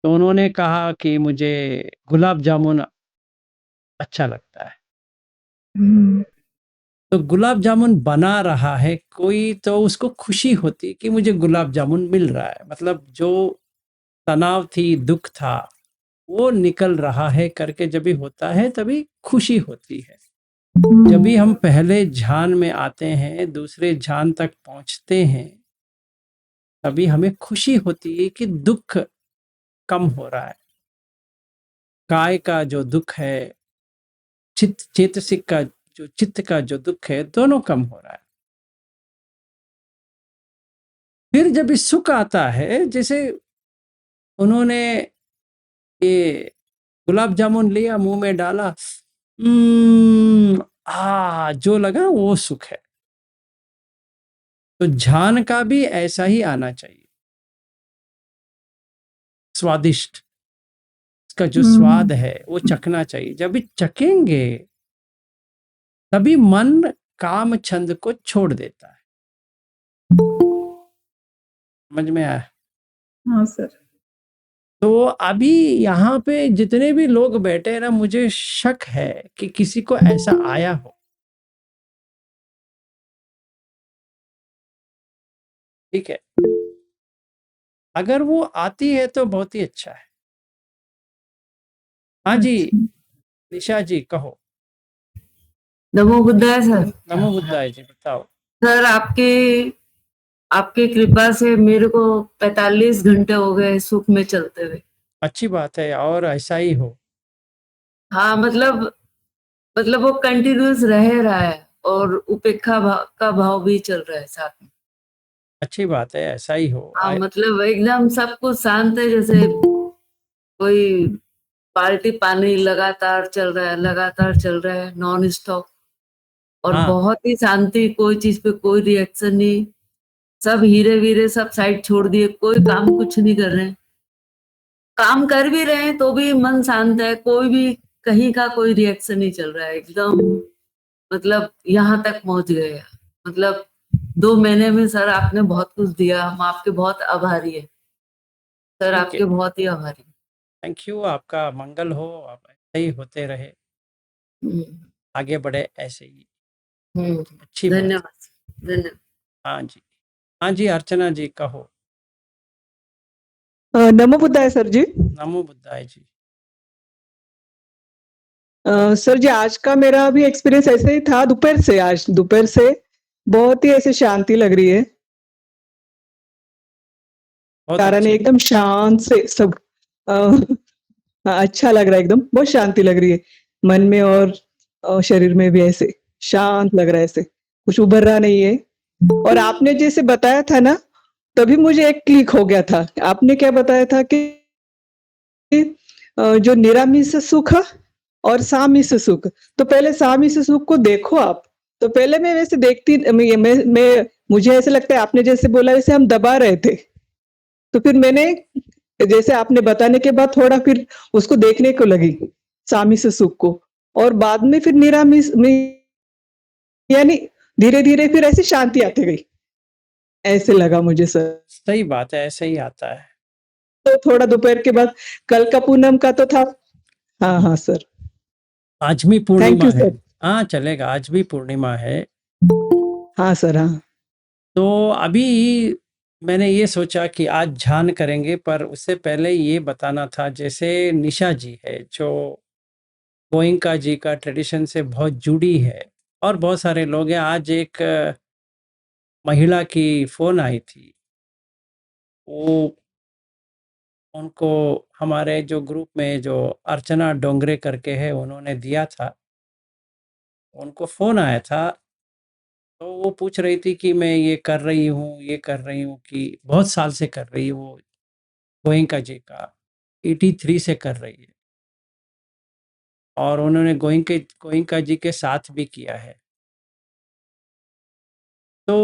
तो उन्होंने कहा कि मुझे गुलाब जामुन अच्छा लगता है। हम्म। तो गुलाब जामुन बना रहा है कोई, तो उसको खुशी होती है कि मुझे गुलाब जामुन मिल रहा है, मतलब जो तनाव थी, दुख था, वो निकल रहा है करके जब भी होता है तभी खुशी होती है। जब भी हम पहले ध्यान में आते हैं, दूसरे ध्यान तक पहुंचते हैं, तभी हमें खुशी होती है कि दुख कम हो रहा है। काय का जो दुख है, चेतसिक का जो चित्त का जो दुख है, दोनों कम हो रहा है। फिर जब इस सुख आता है, जैसे उन्होंने ये गुलाब जामुन लिया, मुंह में डाला, जो लगा वो सुख है। तो ध्यान का भी ऐसा ही आना चाहिए, स्वादिष्ट, इसका जो स्वाद है वो चखना चाहिए। जब भी चखेंगे तभी मन काम छंद को छोड़ देता है। समझ में आया? हाँ सर। तो अभी यहाँ पे जितने भी लोग बैठे हैं ना, मुझे शक है कि किसी को ऐसा आया हो। ठीक है, अगर वो आती है तो बहुत ही अच्छा है। हाँ जी, अच्छा। निशा जी कहो। नमो बुद्धाय सर। नमो बुद्धाय जी, बताओ। सर आपके आपके कृपा से मेरे को 45 घंटे हो गए सुख में चलते हुए। अच्छी बात है, और ऐसा ही हो। हाँ मतलब वो कंटिन्यूअस रह रहा है और उपेक्षा का भाव भी चल रहा है साथ में। अच्छी बात है, ऐसा ही हो। हाँ मतलब एकदम सब कुछ शांत है, जैसे कोई पार्टी पानी लगातार चल रहा है नॉन स्टॉप। और हाँ, बहुत ही शांति, कोई चीज पे कोई रिएक्शन नहीं। सब हीरे वीरे सब साइड छोड़ दिए, कोई काम कुछ नहीं कर रहे हैं। काम कर भी रहे हैं तो भी मन शांत है, कोई भी कहीं का कोई रिएक्शन नहीं चल रहा है एकदम। मतलब यहाँ तक पहुंच गए हैं। मतलब 2 महीने में सर आपने बहुत कुछ दिया, हम आपके बहुत आभारी है सर, ठीक है। आपके बहुत ही आभारी हैं। थैंक यू, आपका मंगल हो, आप ऐसे ही होते रहे, हम्म। आगे बढ़े ऐसे ही। हम्म। अच्छी बात है। धन्यवाद। धन्यवाद। हाँ जी, हाँ जी, अर्चना जी कहो। नमो बुद्धाय सर जी। नमो बुद्धाय जी। सर जी, आज का मेरा भी एक्सपीरियंस ऐसे ही था। आज दोपहर से बहुत ही ऐसे शांति लग रही है। बहुत कारण अच्छी एकदम बात। शांत से सब अच्छा लग रहा है, एकदम बहुत शांति लग रही है मन में और शरीर में भी। ऐसे शांत लग रहा है, ऐसे कुछ उभर रहा नहीं है। और आपने जैसे बताया था ना, तभी मुझे एक क्लिक हो गया था। आपने क्या बताया था कि जो निरामिष सुख और सामिष सुख, तो पहले सामिष सुख को देखो आप। तो पहले मैं वैसे देखती, मैं मुझे ऐसे लगता है आपने जैसे बोला वैसे हम दबा रहे थे। तो फिर मैंने जैसे आपने बताने के बाद थोड़ा फिर उसको देखने को लगी, सामिष सुख को। और बाद में फिर निरामिष में, यानी धीरे-धीरे फिर ऐसी शांति आती गई। ऐसे लगा मुझे सर। सही बात है, ऐसे ही आता है। तो थोड़ा दोपहर के बाद, कल का पूनम का तो था। हाँ, हाँ सर। आज भी थैंक पूर्णिमा यू है। सर। हाँ, चलेगा, आज भी पूर्णिमा है। हाँ सर, हाँ। तो अभी मैंने ये सोचा कि आज ध्यान करेंगे, पर उससे पहले ये बताना था, जैसे निशा जी है जो गोइंका जी का ट्रेडिशन से बहुत जुड़ी है, और बहुत सारे लोग हैं। आज एक महिला की फ़ोन आई थी, वो उनको हमारे जो ग्रुप में जो अर्चना डोंगरे करके है, उन्होंने दिया था, उनको फ़ोन आया था। तो वो पूछ रही थी कि मैं ये कर रही हूँ कि बहुत साल से कर रही है वो, गोयनका जी का 83 से कर रही है, और उन्होंने गोयनका जी के साथ भी किया है। तो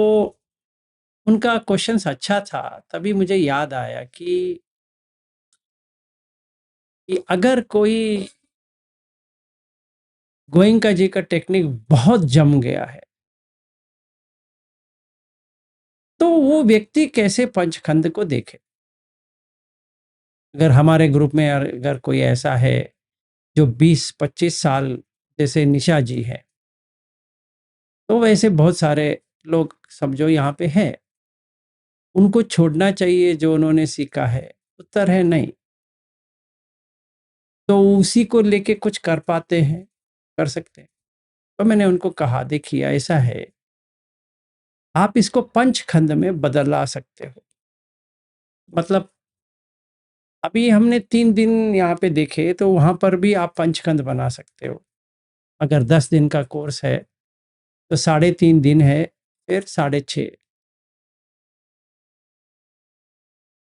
उनका क्वेश्चंस अच्छा था, तभी मुझे याद आया कि अगर कोई गोयनका जी का टेक्निक बहुत जम गया है, तो वो व्यक्ति कैसे पंचखंड को देखे। अगर हमारे ग्रुप में अगर कोई ऐसा है जो 20-25 साल जैसे निशा जी है, तो वैसे बहुत सारे लोग समझो यहाँ पे हैं। उनको छोड़ना चाहिए जो उन्होंने सीखा है? उत्तर है नहीं। तो उसी को लेके कुछ कर पाते हैं, कर सकते हैं। तो मैंने उनको कहा देखिए ऐसा है, आप इसको पंचखंड में बदला सकते हो। मतलब अभी हमने 3 दिन यहाँ पे देखे, तो वहाँ पर भी आप पंचखंड बना सकते हो। अगर 10 दिन का कोर्स है, तो 3.5 दिन है, फिर 6.5।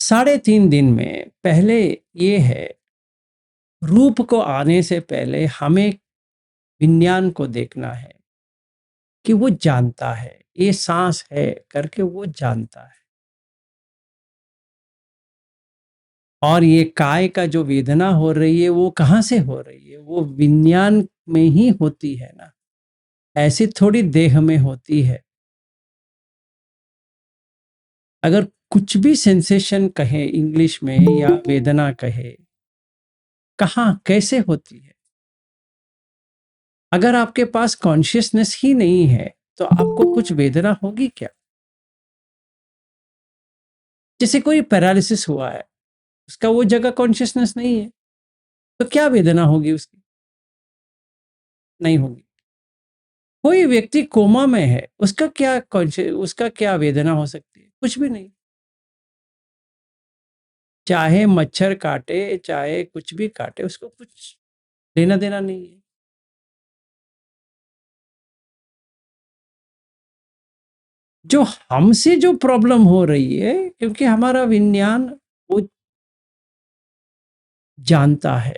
3.5 दिन में पहले ये है, रूप को आने से पहले हमें विज्ञान को देखना है कि वो जानता है, ये सांस है करके वो जानता है। और ये काय का जो वेदना हो रही है वो कहाँ से हो रही है? वो विज्ञान में ही होती है ना, ऐसी थोड़ी देह में होती है। अगर कुछ भी सेंसेशन कहे इंग्लिश में या वेदना कहे, कहाँ कैसे होती है? अगर आपके पास कॉन्शियसनेस ही नहीं है, तो आपको कुछ वेदना होगी क्या? जैसे कोई पैरालिसिस हुआ है, उसका वो जगह कॉन्शियसनेस नहीं है, तो क्या वेदना होगी उसकी? नहीं होगी। कोई व्यक्ति कोमा में है, उसका क्या वेदना हो सकती है? कुछ भी नहीं। चाहे मच्छर काटे, चाहे कुछ भी काटे, उसको कुछ लेना देना नहीं है। जो हमसे जो प्रॉब्लम हो रही है, क्योंकि हमारा विज्ञान वो जानता है।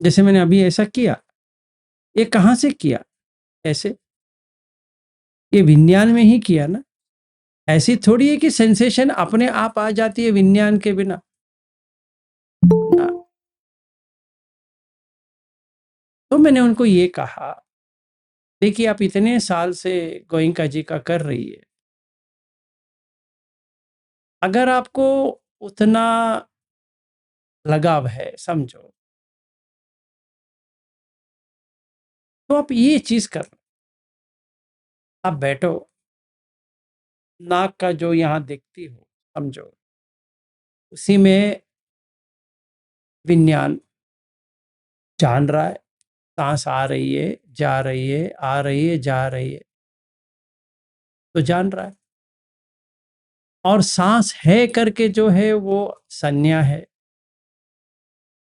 जैसे मैंने अभी ऐसा किया, ये कहाँ से किया? ऐसे, ये विज्ञान में ही किया ना। ऐसी थोड़ी है कि सेंसेशन अपने आप आ जाती है विज्ञान के बिना ना। तो मैंने उनको ये कहा, देखिए आप इतने साल से गोयंका जी का कर रही है, अगर आपको उतना लगाव है समझो, तो आप ये चीज कर, आप बैठो, नाक का जो यहाँ देखती हो समझो, उसी में विज्ञान जान रहा है। सांस आ रही है, जा रही है, आ रही है, जा रही है, तो जान रहा है। और सांस है करके जो है वो संज्ञा है।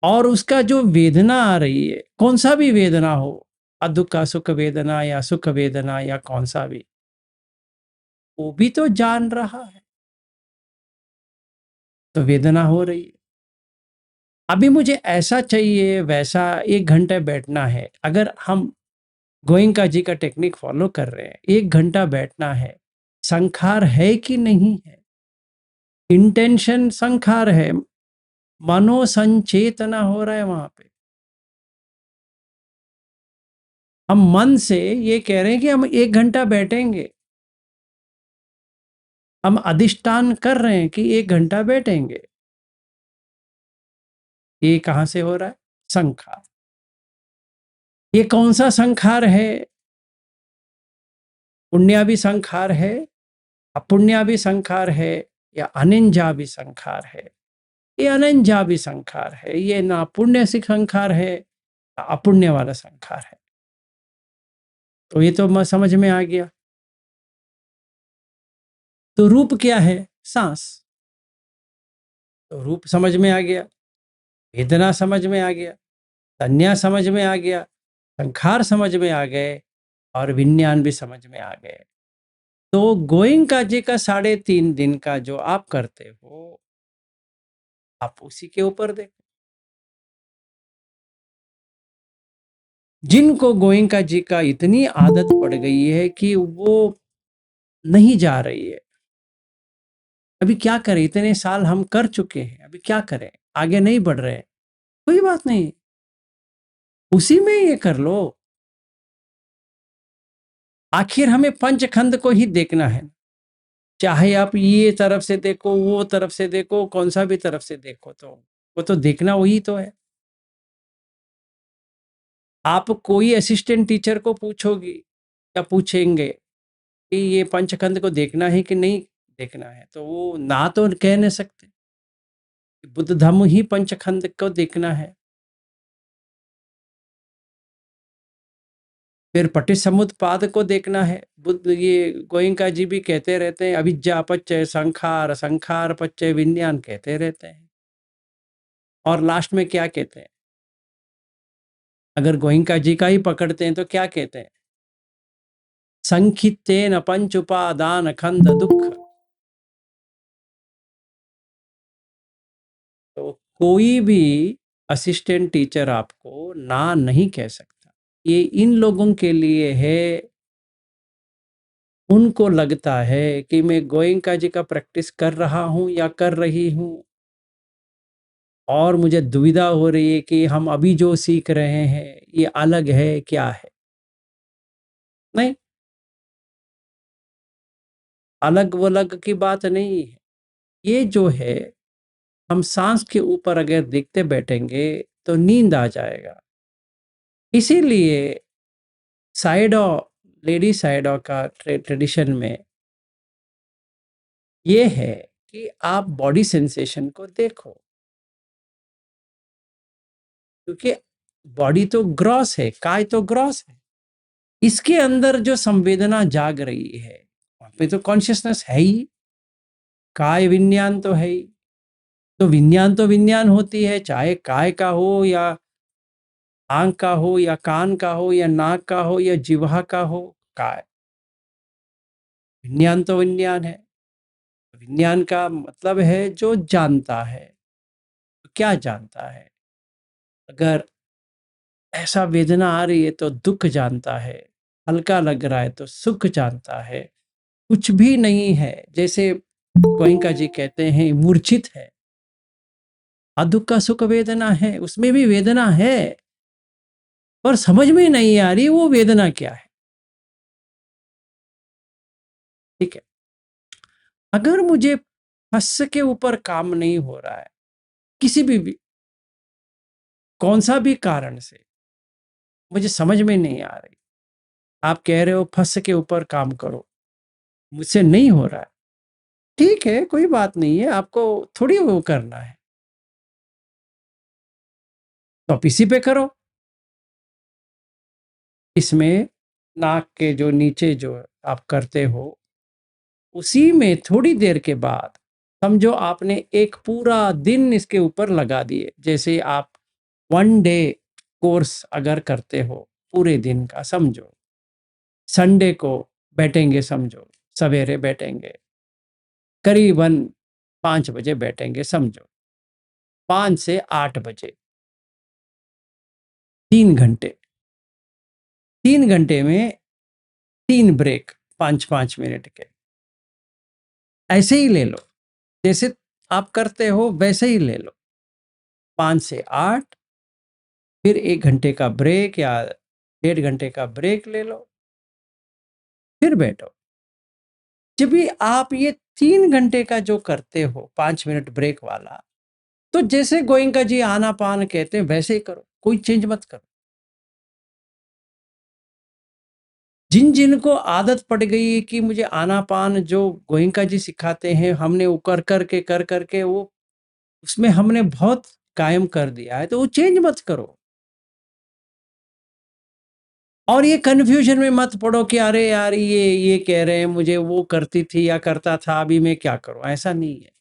और उसका जो वेदना आ रही है, कौन सा भी वेदना हो, दुख का सुख वेदना या सुख वेदना या कौन सा भी, वो भी तो जान रहा है, तो वेदना हो रही है। अभी मुझे ऐसा चाहिए वैसा 1 घंटे बैठना है। अगर हम गोयंका जी का टेक्निक फॉलो कर रहे हैं, 1 घंटा बैठना है, संखार है कि नहीं है? इंटेंशन संखार है, मनोसंचेतना हो रहा है वहां पे। हम मन से ये कह रहे हैं कि हम 1 घंटा बैठेंगे, हम अधिष्ठान कर रहे हैं कि 1 घंटा बैठेंगे। ये कहां से हो रहा है? संखार। ये कौन सा संखार है? पुण्य भी संखार है, अपुण्य भी संखार है, या अनिंजा भी संखार है? ये अनिंजा भी संखार है। ये ना पुण्य से संखार है, ना अपुण्य वाला संखार है। तो ये तो मैं समझ में आ गया। तो रूप क्या है? सांस। तो रूप समझ में आ गया, वेदना समझ में आ गया, संज्ञा समझ में आ गया, संखार समझ में आ गए, और विज्ञान भी समझ में आ गए। तो गोयंका जी का 3.5 दिन का जो आप करते हो, आप उसी के ऊपर देखो। जिनको गोयंका जी का इतनी आदत पड़ गई है कि वो नहीं जा रही है, अभी क्या करें? इतने साल हम कर चुके हैं, अभी क्या करें? आगे नहीं बढ़ रहे हैं, कोई बात नहीं, उसी में ये कर लो। आखिर हमें पंचखंड को ही देखना है। चाहे आप ये तरफ से देखो, वो तरफ से देखो, कौन सा भी तरफ से देखो, तो वो तो देखना वही तो है। आप कोई असिस्टेंट टीचर को पूछोगी या पूछेंगे कि ये पंचखंड को देखना है कि नहीं देखना है, तो वो ना तो कह नहीं सकते। बुद्ध धम्म ही पंचखंड को देखना है। फिर पटिसमुत्पाद को देखना है। बुद्ध ये गोयंका जी भी कहते रहते हैं, अविद्या पच्चय संखार, संखार पच्चय विज्ञान कहते रहते हैं। और लास्ट में क्या कहते हैं? अगर गोयंका जी का ही पकड़ते हैं तो क्या कहते हैं? संखित्तेन पंच उपादान खंड दुख। तो कोई भी असिस्टेंट टीचर आपको ना नहीं कह सकता। ये इन लोगों के लिए है, उनको लगता है कि मैं गोयंका जी का प्रैक्टिस कर रहा हूं या कर रही हूं, और मुझे दुविधा हो रही है कि हम अभी जो सीख रहे हैं ये अलग है क्या है। नहीं, अलग वलग की बात नहीं है। ये जो है, हम सांस के ऊपर अगर देखते बैठेंगे तो नींद आ जाएगा। इसीलिए साइडो, लेडी साइडो का ट्रेडिशन में ये है कि आप बॉडी सेंसेशन को देखो, क्योंकि बॉडी तो ग्रॉस है, काय तो ग्रॉस है। इसके अंदर जो संवेदना जाग रही है वहां पे तो कॉन्शियसनेस है ही, काय विज्ञान तो है ही। तो विज्ञान होती है, चाहे काय का हो या आंख का हो या कान का हो या नाक का हो या जिह्वा का हो, काय विज्ञान तो विज्ञान है। विज्ञान का मतलब है जो जानता है। तो क्या जानता है? अगर ऐसा वेदना आ रही है तो दुख जानता है, हल्का लग रहा है तो सुख जानता है, कुछ भी नहीं है जैसे गोयंका जी कहते हैं मूर्छित है, दुख का सुख वेदना है, उसमें भी वेदना है पर समझ में नहीं आ रही वो वेदना क्या है। ठीक है, अगर मुझे फस के ऊपर काम नहीं हो रहा है, किसी भी कौन सा भी कारण से मुझे समझ में नहीं आ रही, आप कह रहे हो फस के ऊपर काम करो, मुझसे नहीं हो रहा है, ठीक है कोई बात नहीं है, आपको थोड़ी वो करना है तो आप इसी पे करो। इसमें नाक के जो नीचे जो आप करते हो, उसी में थोड़ी देर के बाद समझो आपने एक पूरा दिन इसके ऊपर लगा दिए। जैसे आप 1 डे कोर्स अगर करते हो पूरे दिन का, समझो संडे को बैठेंगे, समझो सवेरे बैठेंगे, करीबन 5 बजे बैठेंगे, समझो 5 से 8 बजे, 3 घंटे। 3 घंटे में 3 ब्रेक 5-5 मिनट के, ऐसे ही ले लो, जैसे आप करते हो वैसे ही ले लो। 5 से 8, फिर 1 घंटे का ब्रेक या 1.5 घंटे का ब्रेक ले लो, फिर बैठो। जब भी आप ये 3 घंटे का जो करते हो 5 मिनट ब्रेक वाला, तो जैसे गोयंका जी आनापान कहते हैं वैसे ही करो, कोई चेंज मत करो। जिन जिन को आदत पड़ गई है कि मुझे आनापान जो गोयंका जी सिखाते हैं, हमने वो कर करके वो उसमें हमने बहुत कायम कर दिया है, तो वो चेंज मत करो। और ये कन्फ्यूजन में मत पड़ो कि अरे यार ये कह रहे हैं मुझे वो करती थी या करता था, अभी मैं क्या करूं। ऐसा नहीं है,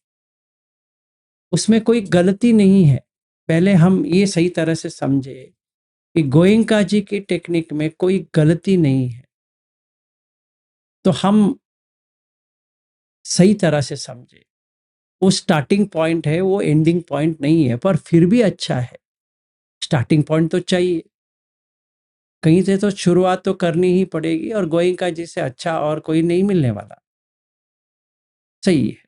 उसमें कोई गलती नहीं है। पहले हम ये सही तरह से समझे कि गोयंका जी की टेक्निक में कोई गलती नहीं है, तो हम सही तरह से समझे। वो स्टार्टिंग पॉइंट है, वो एंडिंग पॉइंट नहीं है, पर फिर भी अच्छा है। स्टार्टिंग पॉइंट तो चाहिए, कहीं से तो शुरुआत तो करनी ही पड़ेगी, और गोयंका जी से अच्छा और कोई नहीं मिलने वाला। सही है।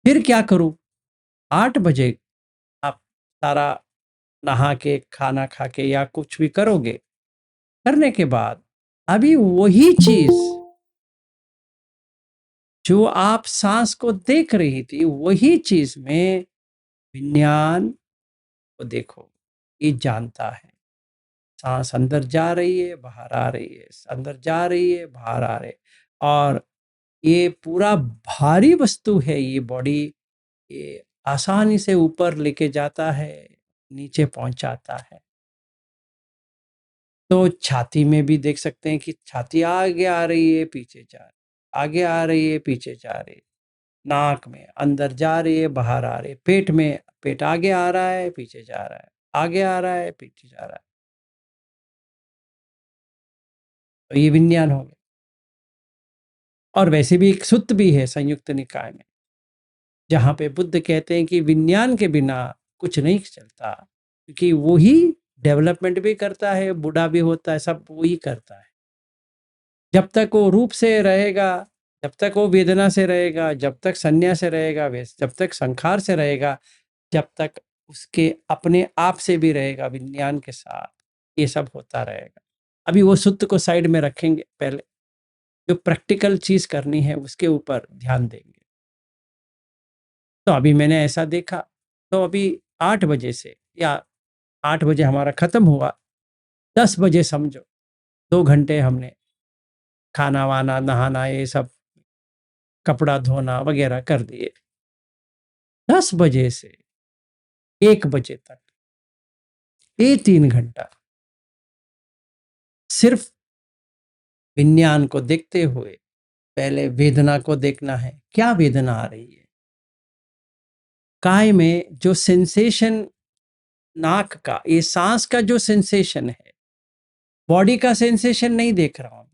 फिर क्या करूं? 8 बजे आप सारा नहा के खाना खा के या कुछ भी करोगे, करने के बाद अभी वही चीज जो आप सांस को देख रही थी वही चीज में विज्ञान को देखो, ये जानता है। सांस अंदर जा रही है, बाहर आ रही है, अंदर जा रही है, बाहर आ रही है। और ये पूरा भारी वस्तु है, ये बॉडी, ये आसानी से ऊपर लेके जाता है, नीचे पहुंचाता है। तो छाती में भी देख सकते हैं कि छाती आगे आ रही है, पीछे जा रही है, आगे आ रही है, पीछे जा रही है। नाक में अंदर जा रही है, बाहर आ रही है। पेट में, पेट आगे आ रहा है, पीछे जा रहा है, आगे आ रहा है, पीछे जा रहा है। तो ये विज्ञान हो गया। और वैसे भी एक सूत्र भी है संयुक्त निकाय में, जहां पे बुद्ध कहते हैं कि विज्ञान के बिना कुछ नहीं चलता, क्योंकि वो ही डेवलपमेंट भी करता है, बूढ़ा भी होता है, सब वो ही करता है। जब तक वो रूप से रहेगा, जब तक वो वेदना से रहेगा, जब तक संज्ञा से रहेगा, जब तक संखार से रहेगा, जब तक उसके अपने आप से भी रहेगा, विज्ञान के साथ, ये सब होता रहेगा। अभी वो सूत्र को साइड में रखेंगे, पहले जो प्रैक्टिकल चीज करनी है उसके ऊपर ध्यान देंगे। तो अभी मैंने ऐसा देखा, तो अभी 8 बजे से, या 8 बजे हमारा खत्म हुआ, 10 बजे समझो 2 घंटे हमने खाना वाना, नहाना, ये सब, कपड़ा धोना वगैरह कर दिए। 10 बजे से 1 बजे तक ये 3 घंटा सिर्फ विज्ञान को देखते हुए, पहले वेदना को देखना है, क्या वेदना आ रही है। काय में जो सेंसेशन, नाक का, ये सांस का जो सेंसेशन है, बॉडी का सेंसेशन नहीं देख रहा हूं,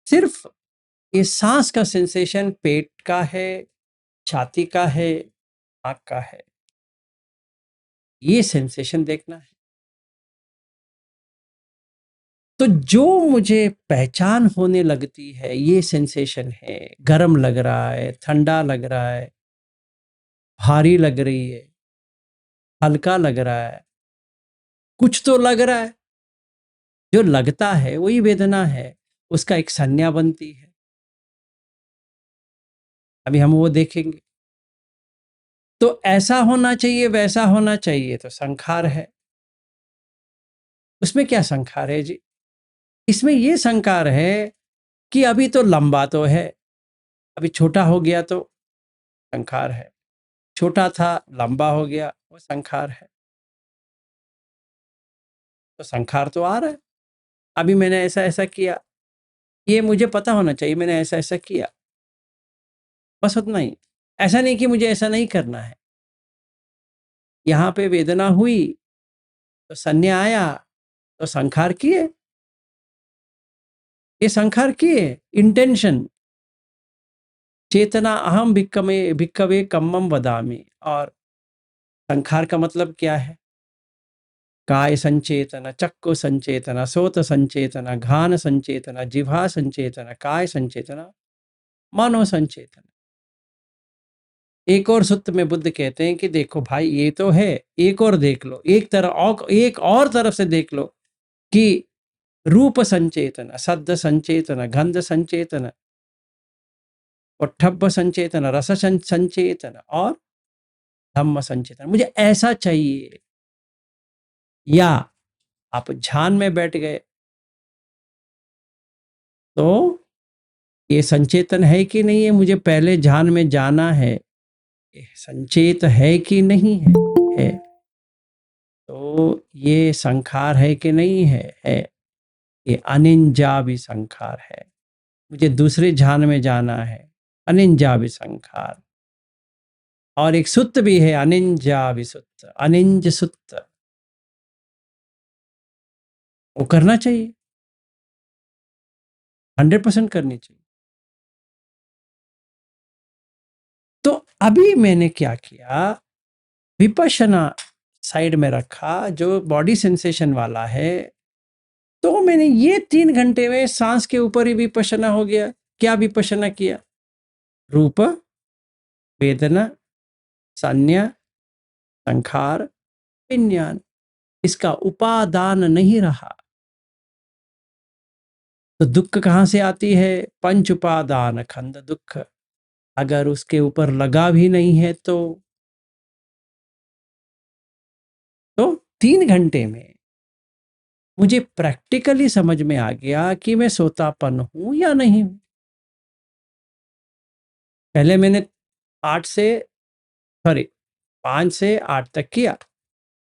सिर्फ ये सांस का सेंसेशन पेट का है, छाती का है, नाक का है, ये सेंसेशन देखना है। तो जो मुझे पहचान होने लगती है, ये सेंसेशन है, गर्म लग रहा है, ठंडा लग रहा है, भारी लग रही है, हल्का लग रहा है, कुछ तो लग रहा है। जो लगता है वही वेदना है, उसका एक संज्ञा बनती है। अभी हम वो देखेंगे। तो ऐसा होना चाहिए, वैसा होना चाहिए, तो संखार है। उसमें क्या संखार है जी? इसमें ये संखार है कि अभी तो लंबा तो है, अभी छोटा हो गया तो संखार है, छोटा था लंबा हो गया, वो संखार है। तो संखार तो आ रहा है। अभी मैंने ऐसा ऐसा किया, ये मुझे पता होना चाहिए, मैंने ऐसा ऐसा किया, बस उतना ही। ऐसा नहीं कि मुझे ऐसा नहीं करना है। यहाँ पे वेदना हुई तो संज्ञा आया, तो संखार किए, ये संखार किए, इंटेंशन, चेतना, अहम भिक्कवे कम्मम वदामि। और संखार का मतलब क्या है? काय संचेतना, चक्कु संचेतना, सोत संचेतना, घान संचेतना, जिह्वा संचेतना, काय संचेतना, मनो संचेतना। एक और सूत्र में बुद्ध कहते हैं कि देखो भाई, ये तो है, एक और देख लो, एक और तरफ से देख लो कि रूप संचेतना, शब्द संचेतना, गंध संचेतना, पट्ठब्ब संचेतना, रस संचेतना और धम्म संचेतना। मुझे ऐसा चाहिए। या आप ध्यान में बैठ गए तो ये संचेतन है कि नहीं है, मुझे पहले ध्यान में जाना है, ये संचेत है कि नहीं है, है। तो ये संखार है कि नहीं है। ये अनिंजा भी संखार है, मुझे दूसरे ध्यान में जाना है, अनिंजा भी संखार। और एक सूत्र भी है, अनिंजा विसुत्त, अनिंज सूत्र, वो करना चाहिए, 100% करनी चाहिए। तो अभी मैंने क्या किया, विपश्यना साइड में रखा, जो बॉडी सेंसेशन वाला है। तो मैंने ये 3 घंटे में सांस के ऊपर ही विपश्यना हो गया। क्या विपश्यना किया? रूप, वेदना, संज्ञा, संखार, विज्ञान, इसका उपादान नहीं रहा। तो दुख कहाँ से आती है? पंच उपादान खंड दुख। अगर उसके ऊपर लगा भी नहीं है तो 3 घंटे में मुझे प्रैक्टिकली समझ में आ गया कि मैं सोतापन हूं या नहीं हूं। पहले मैंने 5 से 8 तक किया,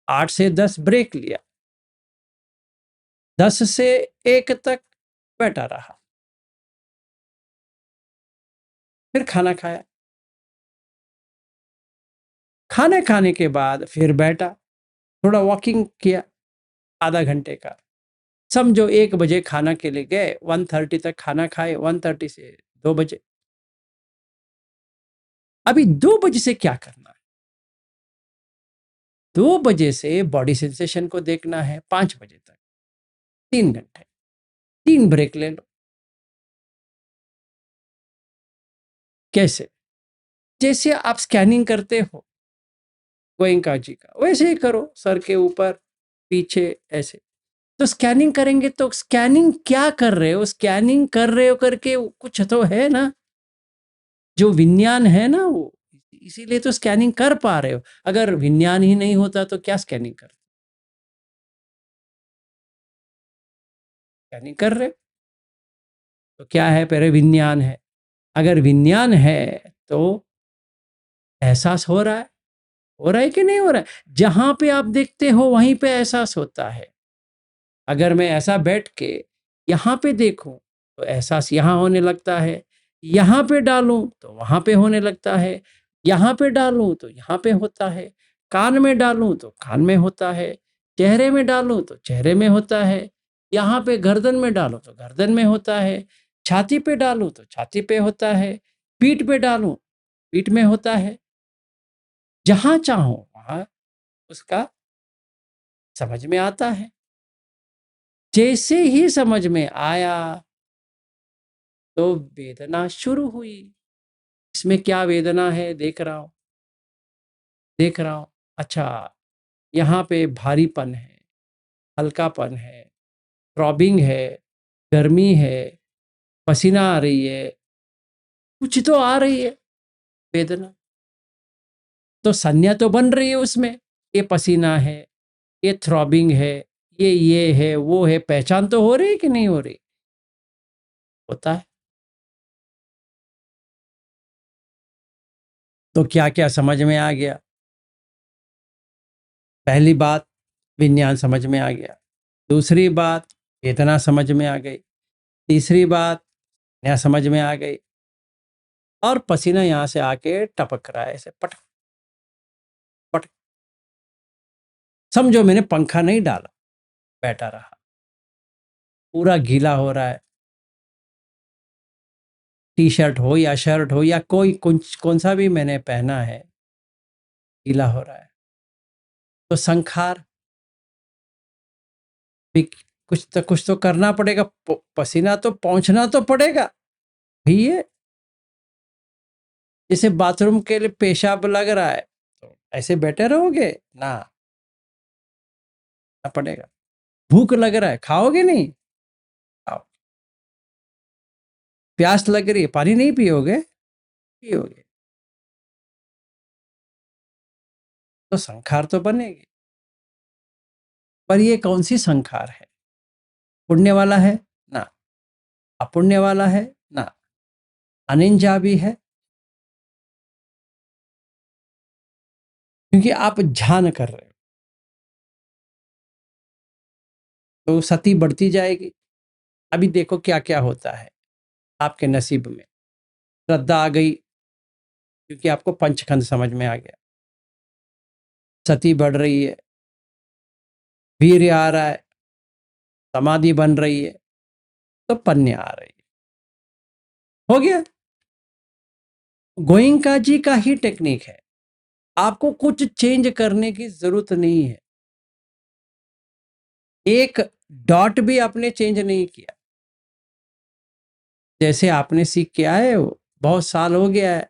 8 से 10 ब्रेक लिया, 10 से 1 तक बैठा रहा, फिर खाना खाया, खाना खाने के बाद फिर बैठा, थोड़ा वॉकिंग किया आधा घंटे का। समझो 1 बजे खाना के लिए गए, 1:30 तक खाना खाए, 1:30 से 2 बजे। अभी 2 बजे से क्या करना है? 2 बजे से बॉडी सेंसेशन को देखना है 5 बजे तक, 3 घंटे, 3 ब्रेक ले लो। कैसे? जैसे आप स्कैनिंग करते हो गोयंका जी का, वैसे ही करो, सर के ऊपर पीछे ऐसे। तो स्कैनिंग करेंगे तो स्कैनिंग क्या कर रहे हो? स्कैनिंग कर रहे हो करके कुछ तो है ना, जो विज्ञान है ना वो, इसीलिए तो स्कैनिंग कर पा रहे हो। अगर विज्ञान ही नहीं होता तो क्या स्कैनिंग करते? स्कैनिंग कर रहे हो तो क्या है? पहले विज्ञान है। अगर विज्ञान है तो एहसास हो रहा है, हो रहा है कि नहीं हो रहा है? जहां पे आप देखते हो वहीं पे एहसास होता है। अगर मैं ऐसा बैठ के यहाँ पे देखूं तो एहसास यहाँ होने लगता है, यहाँ पे डालूं तो वहां पे होने लगता है, यहाँ पे डालूं तो यहाँ पे होता है, कान में डालूं तो कान में होता है, चेहरे में डालूं तो चेहरे में होता है, यहाँ पे गर्दन में डालूं तो गर्दन में होता है, छाती पे डालूं तो छाती पे होता है, पीठ पे डालूं पीठ में होता है। जहां चाहो वहां उसका समझ में आता है। जैसे ही समझ में आया तो वेदना शुरू हुई। इसमें क्या वेदना है? देख रहा हूं। अच्छा, यहाँ पे भारीपन है, हल्कापन है, थ्रॉबिंग है, गर्मी है, पसीना आ रही है, कुछ तो आ रही है वेदना। तो संज्ञा तो बन रही है उसमें, ये पसीना है, ये थ्रॉबिंग है, ये है, वो है, पहचान तो हो रही है कि नहीं हो रही? होता है। तो क्या क्या समझ में आ गया? पहली बात, विज्ञान समझ में आ गया। दूसरी बात, वेदना समझ में आ गई। तीसरी बात, नया समझ में आ गई। और पसीना यहाँ से आके टपक रहा है ऐसे, पटक पटक। समझो मैंने पंखा नहीं डाला, बैठा रहा, पूरा गीला हो रहा है, टी शर्ट हो या शर्ट हो या कौन सा भी मैंने पहना है, गीला हो रहा है। तो संखार भी कुछ तो करना पड़ेगा, पसीना तो पहुंचना तो पड़ेगा भैया। जैसे बाथरूम के लिए पेशाब लग रहा है तो ऐसे बैठे रहोगे ना, पड़ेगा। भूख लग रहा है, खाओगे नहीं? खाओ। प्यास लग रही है, पानी नहीं पियोगे? पियोगे। तो संखार तो बनेगी। पर ये कौन सी संखार है? पुण्य वाला है ना, अपुण्य वाला है ना, अनिंजा भी है। क्योंकि आप ध्यान कर रहे हो तो सती बढ़ती जाएगी। अभी देखो क्या क्या होता है आपके नसीब में। श्रद्धा आ गई क्योंकि आपको पंचखंड समझ में आ गया, सती बढ़ रही है, वीर्य आ रहा है, समाधि बन रही है, तो पन्य आ रही है। हो गया। गोयंका जी का ही टेक्निक है, आपको कुछ चेंज करने की जरूरत नहीं है। एक डॉट भी आपने चेंज नहीं किया। जैसे आपने सीख के आए हो, बहुत साल हो गया है,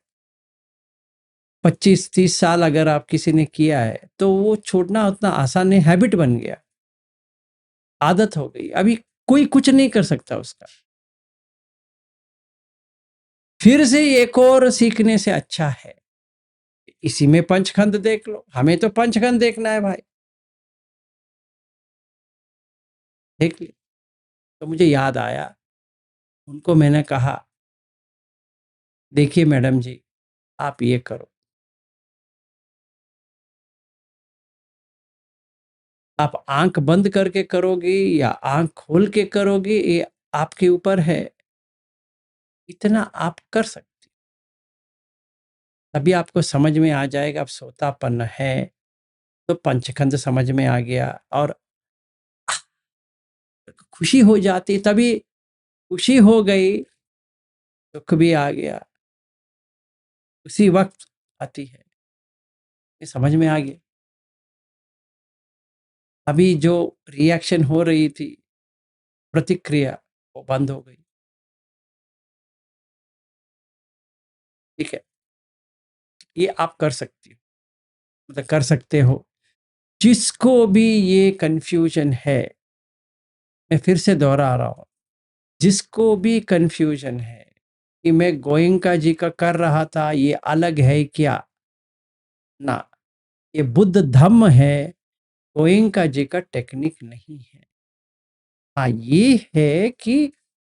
25-30 साल अगर आप किसी ने किया है तो वो छोड़ना उतना आसान नहीं, हैबिट बन गया, आदत हो गई। अभी कोई कुछ नहीं कर सकता उसका। फिर से एक और सीखने से अच्छा है इसी में पंचखंड देख लो। हमें तो पंचखंड देखना है भाई, देख लिया। तो मुझे याद आया, उनको मैंने कहा देखिए मैडम जी, आप ये करो, आप आंख बंद करके करोगी या आंख खोल के करोगी ये आपके ऊपर है, इतना आप कर सकती, तभी आपको समझ में आ जाएगा। अब सोतापन है तो पंचखंड समझ में आ गया और खुशी हो जाती, तभी खुशी हो गई, दुख भी आ गया, उसी वक्त आती है, ये समझ में आ गया। अभी जो रिएक्शन हो रही थी, प्रतिक्रिया, वो बंद हो गई। ठीक है, ये आप कर सकती हो, मतलब कर सकते हो। जिसको भी ये कंफ्यूजन है, मैं फिर से दोहरा रहा हूं, जिसको भी कंफ्यूजन है कि मैं गोयंका जी का कर रहा था ये अलग है क्या, ना, ये बुद्ध धम्म है, गोयंका जी का टेक्निक नहीं है। हाँ, ये है कि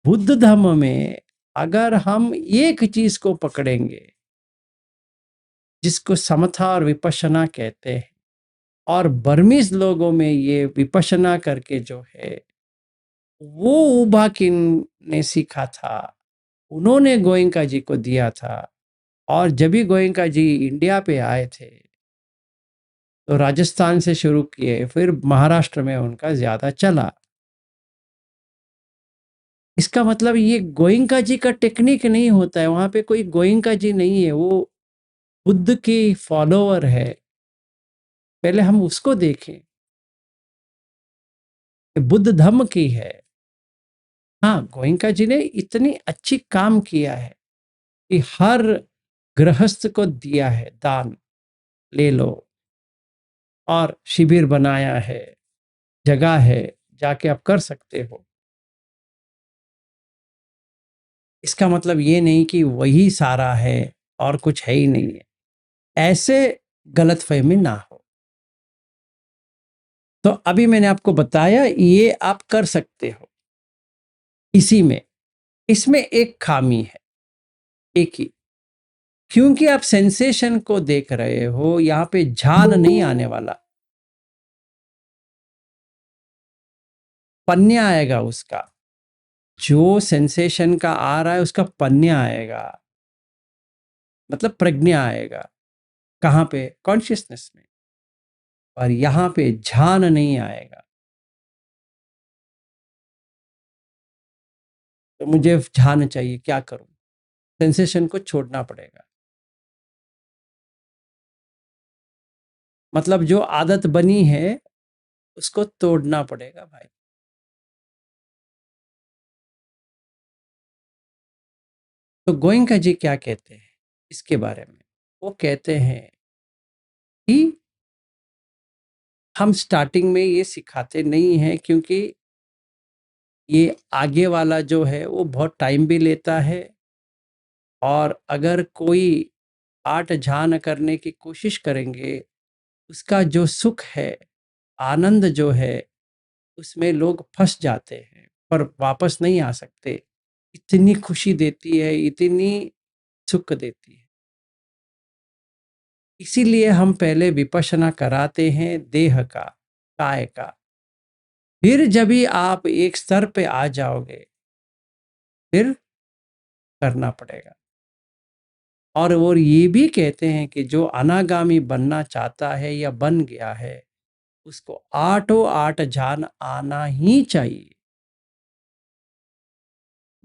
बुद्ध धम्म में अगर हम एक चीज को पकड़ेंगे जिसको समथा और विपश्यना कहते हैं, और बर्मीज लोगों में ये विपश्यना करके जो है वो उबा किन ने सीखा था, उन्होंने गोयंका जी को दिया था। और जब भी गोयंका जी इंडिया पे आए थे तो राजस्थान से शुरू किए, फिर महाराष्ट्र में उनका ज्यादा चला। इसका मतलब ये गोयंका जी का टेक्निक नहीं होता है, वहां पे कोई गोयंका जी नहीं है, वो बुद्ध की फॉलोअर है। पहले हम उसको देखें, ये बुद्ध धम्म की है। हाँ, गोयंका जी ने इतनी अच्छी काम किया है कि हर गृहस्थ को दिया है दान, ले लो, और शिविर बनाया है, जगह है, जाके आप कर सकते हो। इसका मतलब ये नहीं कि वही सारा है और कुछ है ही नहीं है, ऐसे गलतफहमी ना हो। तो अभी मैंने आपको बताया ये आप कर सकते हो। इसी में, इसमें एक खामी है, एक ही, क्योंकि आप सेंसेशन को देख रहे हो, यहां पे ध्यान नहीं आने वाला, पन्य आएगा उसका, जो सेंसेशन का आ रहा है उसका पन्य आएगा, मतलब प्रज्ञा आएगा। कहाँ पे? कॉन्शियसनेस में। और यहां पे ध्यान नहीं आएगा। तो मुझे ध्यान चाहिए, क्या करूं? सेंसेशन को छोड़ना पड़ेगा। मतलब जो आदत बनी है उसको तोड़ना पड़ेगा भाई। तो गोयंका जी क्या कहते हैं इसके बारे में? वो कहते हैं कि हम स्टार्टिंग में ये सिखाते नहीं हैं, क्योंकि ये आगे वाला जो है वो बहुत टाइम भी लेता है, और अगर कोई आठ ध्यान करने की कोशिश करेंगे, उसका जो सुख है, आनंद जो है, उसमें लोग फंस जाते हैं पर वापस नहीं आ सकते। इतनी खुशी देती है, इतनी सुख देती है। इसीलिए हम पहले विपश्यना कराते हैं देह का, काय का। फिर जब भी आप एक स्तर पे आ जाओगे, फिर करना पड़ेगा। और ये भी कहते हैं कि जो अनागामी बनना चाहता है या बन गया है, उसको आठों आठ ध्यान आना ही चाहिए।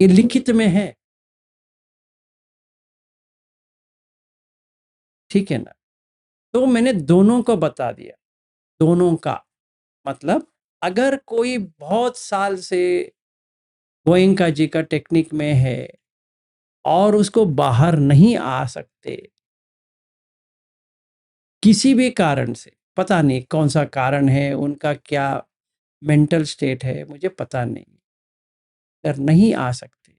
ये लिखित में है, ठीक है ना? तो मैंने दोनों को बता दिया। दोनों का मतलब, अगर कोई बहुत साल से गोयंका जी का टेक्निक में है और उसको बाहर नहीं आ सकते किसी भी कारण से, पता नहीं कौन सा कारण है, उनका क्या मेंटल स्टेट है, मुझे पता नहीं, अगर नहीं आ सकते,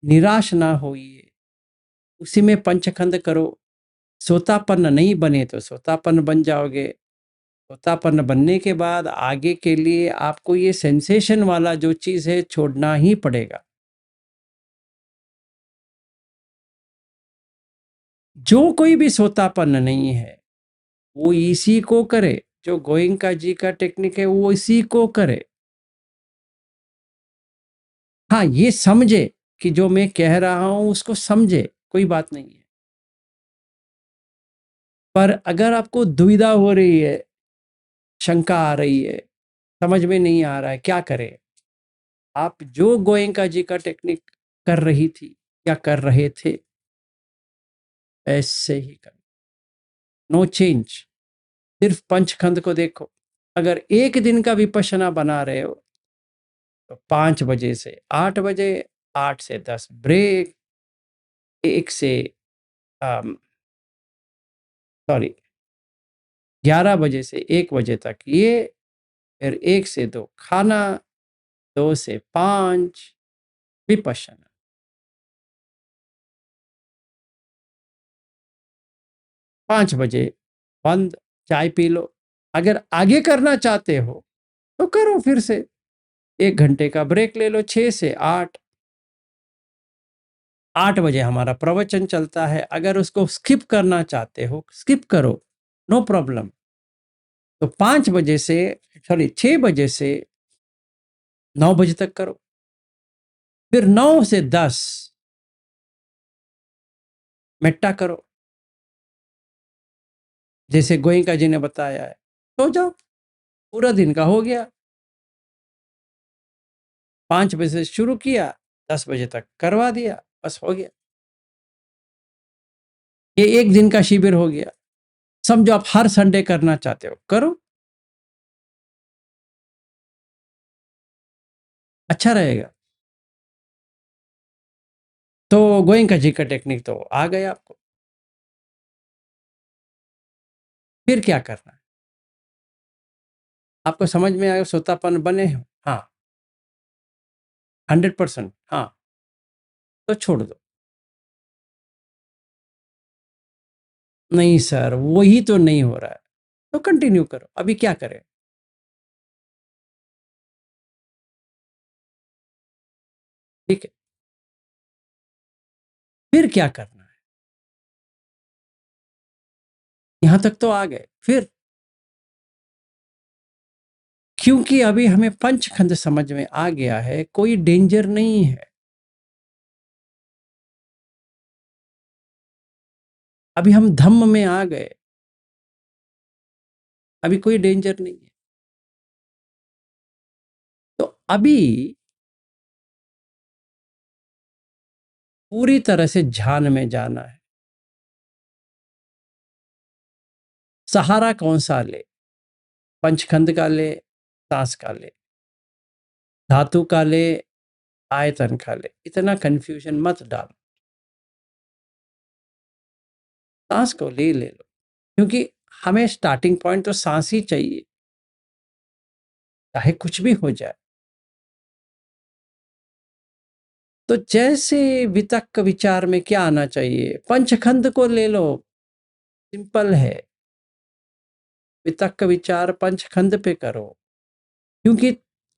निराश ना होइए, उसी में पंचखंड करो। सोतापन्न नहीं बने तो सोतापन्न बन जाओगे। सोतापन्न बनने के बाद आगे के लिए आपको ये सेंसेशन वाला जो चीज है छोड़ना ही पड़ेगा। जो कोई भी सोतापन्न नहीं है वो इसी को करे, जो गोयंका जी का टेक्निक है वो इसी को करे। हाँ, ये समझे कि जो मैं कह रहा हूं उसको समझे, कोई बात नहीं है। पर अगर आपको दुविधा हो रही है, शंका आ रही है, समझ में नहीं आ रहा है क्या करें, आप जो गोयंका जी का टेक्निक कर रही थी या कर रहे थे ऐसे ही कर, नो चेंज। सिर्फ पंचखंड को देखो। अगर एक दिन का विपश्यना बना रहे हो तो 5 बजे से 8 बजे, 8 से 10 ब्रेक, 1 से 11 बजे से 1 बजे तक ये, फिर 1 से 2 खाना, 2 से 5 विपश्यना। 5 बजे बंद, चाय पी लो। अगर आगे करना चाहते हो तो करो, फिर से 1 घंटे का ब्रेक ले लो। 6 से 8, 8 बजे हमारा प्रवचन चलता है। अगर उसको स्किप करना चाहते हो स्किप करो, नो प्रॉब्लम। तो 5 बजे से 6 बजे से 9 बजे तक करो। फिर 9 से 10 मेट्टा करो, जैसे गोयंका जी ने बताया है। तो जाओ, पूरा दिन का हो गया। 5 बजे से शुरू किया, 10 बजे तक करवा दिया, बस हो गया। ये एक दिन का शिविर हो गया। समझो आप हर संडे करना चाहते हो, करो, अच्छा रहेगा। तो गोयंका जी का टेक्निक तो आ गया आपको। फिर क्या करना है? आपको समझ में आया, सोतापन बने हो? हाँ, 100%, हाँ, तो छोड़ दो। नहीं सर, वही तो नहीं हो रहा है, तो कंटिन्यू करो। अभी क्या करें? ठीक है, फिर क्या करना है? यहां तक तो आ गए। फिर क्योंकि अभी हमें पंचखंड समझ में आ गया है, कोई डेंजर नहीं है। अभी हम धम्म में आ गए, अभी कोई डेंजर नहीं है। तो अभी पूरी तरह से ध्यान में जाना है। सहारा कौन सा ले? पंचखंड का ले, सांस का ले, धातु का ले, आयतन का ले। इतना कंफ्यूजन मत डालो, सांस को ले लो, क्योंकि हमें स्टार्टिंग पॉइंट तो सांस ही चाहिए, चाहे कुछ भी हो जाए। तो जैसे वितक्क विचार में क्या आना चाहिए? पंचखंड को ले लो, सिंपल है। वितक्क विचार पंचखंड पे करो, क्योंकि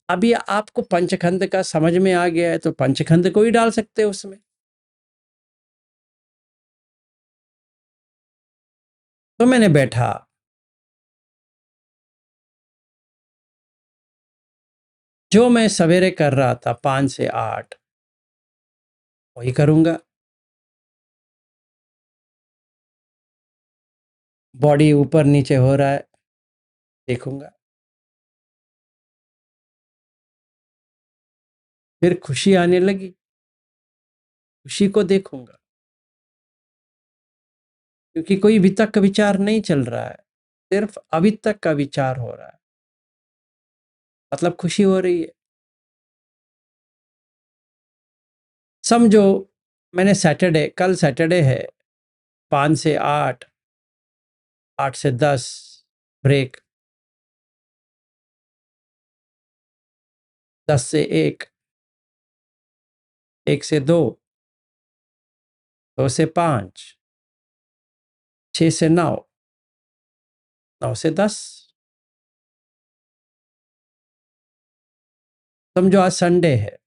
अभी आपको पंचखंड का समझ में आ गया है, तो पंचखंड को ही डाल सकते हो उसमें। तो मैंने बैठा, जो मैं सवेरे कर रहा था 5 से 8 वही करूंगा। बॉडी ऊपर नीचे हो रहा है, देखूंगा। फिर खुशी आने लगी, खुशी को देखूंगा, क्योंकि कोई वितक्क विचार नहीं चल रहा है, सिर्फ अवितक का विचार हो रहा है, मतलब खुशी हो रही है। समझो मैंने सैटरडे, कल सैटरडे है, 5 से 8, 8 से 10 ब्रेक, 10 से 1, 1 से 2, 2 से 5, 6 से 9, 9 से 10। समझो आज संडे है,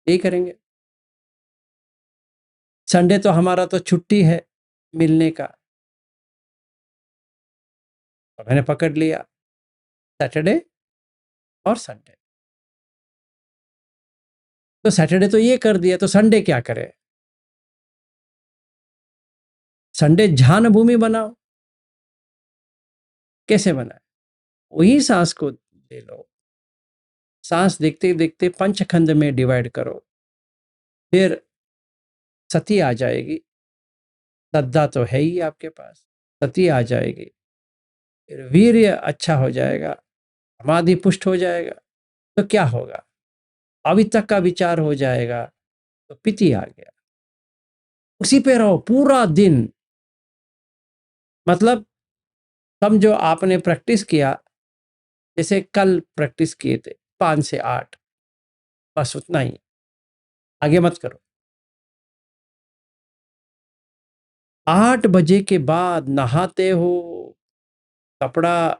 यही करेंगे। संडे तो हमारा तो छुट्टी है मिलने का, तो मैंने पकड़ लिया सैटरडे और संडे। तो सैटरडे तो ये कर दिया, तो संडे क्या करे? संडे ध्यान भूमि बनाओ। कैसे बनाए? वही सांस को ले लो, सांस देखते देखते पंचखंड में डिवाइड करो, फिर सती आ जाएगी। श्रद्धा तो है ही आपके पास, सती आ जाएगी, फिर वीर्य अच्छा हो जाएगा, समाधि पुष्ट हो जाएगा। तो क्या होगा? अवितक का विचार हो जाएगा, तो पिति आ गया। उसी पे रहो पूरा दिन। मतलब समझो आपने प्रैक्टिस किया, जैसे कल प्रैक्टिस किए थे 5 से 8, बस उतना ही, आगे मत करो। 8 बजे के बाद नहाते हो, कपड़ा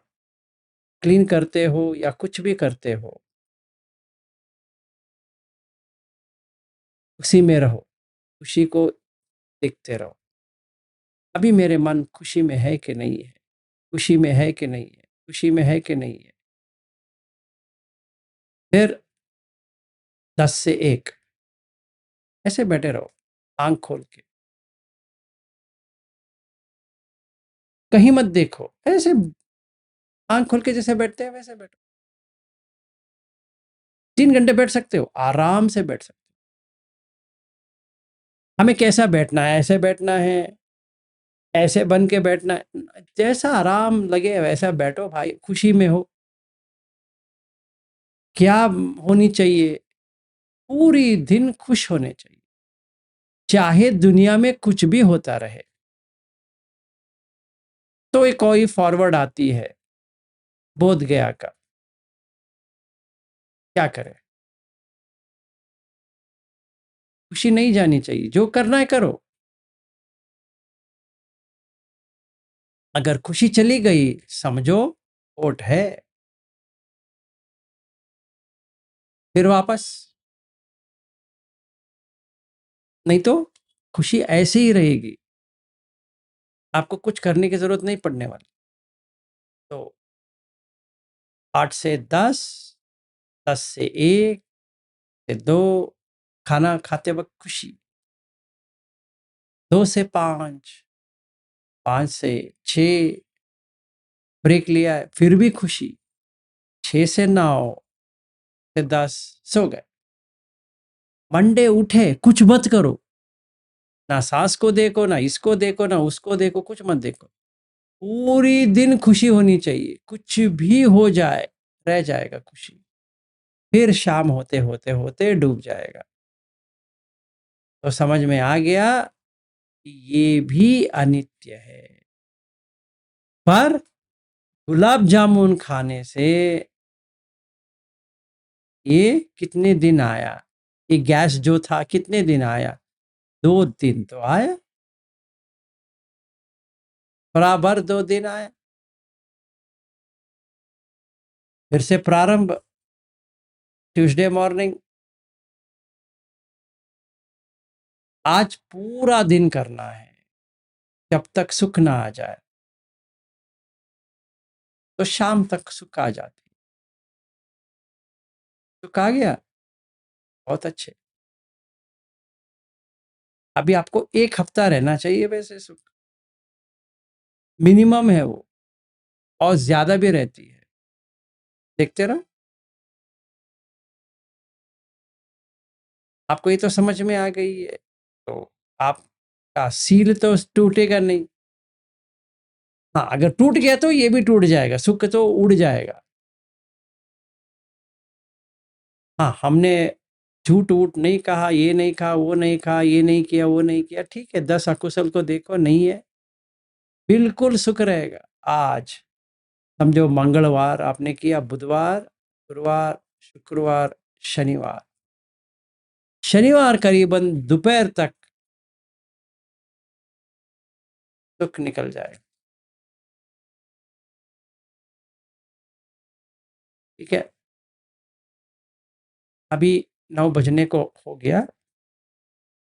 क्लीन करते हो या कुछ भी करते हो, उसी में रहो, खुशी को देखते रहो। अभी मेरे मन खुशी में है कि नहीं है, खुशी में है कि नहीं है, खुशी में है कि नहीं है। फिर 10 से 1 ऐसे बैठे रहो, आंख खोल के, कहीं मत देखो, ऐसे आंख खोल के जैसे बैठते हैं वैसे बैठो। 3 घंटे बैठ सकते हो, आराम से बैठ सकते हो। हमें कैसा बैठना है? ऐसे बैठना है, ऐसे बन के बैठना है, जैसा आराम लगे वैसा बैठो भाई, खुशी में हो। क्या होनी चाहिए? पूरी दिन खुश होने चाहिए, चाहे दुनिया में कुछ भी होता रहे। तो एक कोई फॉरवर्ड आती है बोध गया का, क्या करें? खुशी नहीं जानी चाहिए, जो करना है करो। अगर खुशी चली गई समझो ओट है, फिर वापस। नहीं तो खुशी ऐसे ही रहेगी, आपको कुछ करने की जरूरत नहीं पड़ने वाली। तो 8 से 10, 10 से 1 से 2, खाना खाते वक्त खुशी। 2 से 5, 5 से 6, ब्रेक लिया है फिर भी खुशी। 6 से 9 से 10 सो गए। मंडे उठे कुछ मत करो, ना सास को देखो, ना इसको देखो, ना उसको देखो, कुछ मत देखो। पूरी दिन खुशी होनी चाहिए, कुछ भी हो जाए रह जाएगा खुशी, फिर शाम होते होते होते डूब जाएगा। तो समझ में आ गया कि ये भी अनित्य है। पर गुलाब जामुन खाने से ये कितने दिन आया? ये गैस जो था कितने दिन आया? 2 दिन तो आया, बराबर 2 दिन आया। फिर से प्रारंभ, ट्यूसडे मॉर्निंग। आज पूरा दिन करना है, जब तक सुख ना आ जाए। तो शाम तक सुख आ जाती, सुख आ गया, बहुत अच्छे। अभी आपको 1 हफ्ता रहना चाहिए वैसे सुख, मिनिमम है वो, और ज्यादा भी रहती है। देखते रहो, आपको ये तो समझ में आ गई है, तो आपका सील तो टूटेगा नहीं। हाँ, अगर टूट गया तो ये भी टूट जाएगा, सुख तो उड़ जाएगा। हाँ, हमने झूठ वूठ नहीं कहा, ये नहीं कहा, वो नहीं कहा, ये नहीं किया, वो नहीं किया, ठीक है। 10 अकुशल को देखो, नहीं है, बिल्कुल सुख रहेगा। आज समझो मंगलवार आपने किया, बुधवार, गुरुवार, शुक्रवार, शनिवार, शनिवार करीबन दोपहर तक सुख निकल जाए। ठीक है, अभी 9 बजने को हो गया।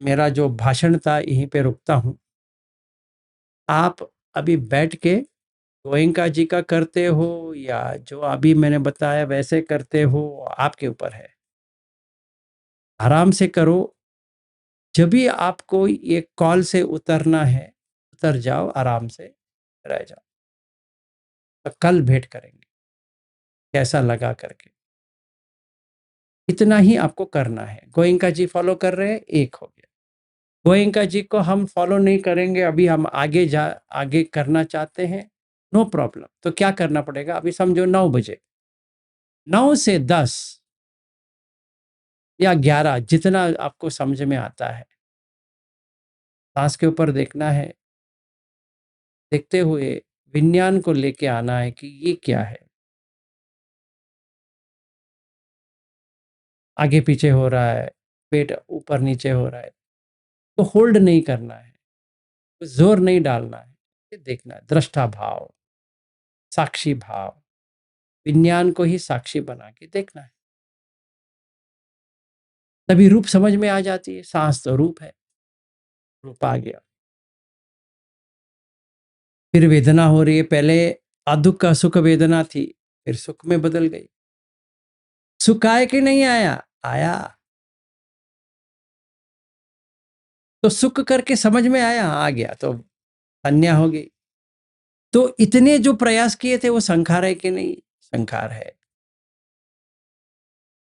मेरा जो भाषण था यहीं पे रुकता हूँ। आप अभी बैठ के गोयंका जी का करते हो या जो अभी मैंने बताया वैसे करते हो, आपके ऊपर है। आराम से करो। जब भी आपको ये कॉल से उतरना है, उतर जाओ, आराम से रह जाओ। तो कल भेंट करेंगे कैसा लगा करके। इतना ही आपको करना है। गोयंका जी फॉलो कर रहे हैं, एक हो गया। गोयंका जी को हम फॉलो नहीं करेंगे, अभी हम आगे करना चाहते हैं, नो प्रॉब्लम। तो क्या करना पड़ेगा, अभी समझो 9 बजे, 9 से 10 या 11, जितना आपको समझ में आता है, सांस के ऊपर देखना है। देखते हुए विज्ञान को लेके आना है कि ये क्या है, आगे पीछे हो रहा है, पेट ऊपर नीचे हो रहा है, तो होल्ड नहीं करना है, जोर नहीं डालना है, ये देखना है। दृष्टा भाव, साक्षी भाव, विज्ञान को ही साक्षी बना के देखना है। तभी रूप समझ में आ जाती है। सांस तो रूप है, रूप आ गया। फिर वेदना हो रही है, पहले अदुख का सुख वेदना थी, फिर सुख में बदल गई। सुख आया कि नहीं आया, आया। तो सुख करके समझ में आया, आ गया, तो संज्ञा हो गई। तो इतने जो प्रयास किए थे वो संखार है कि नहीं, संखार है।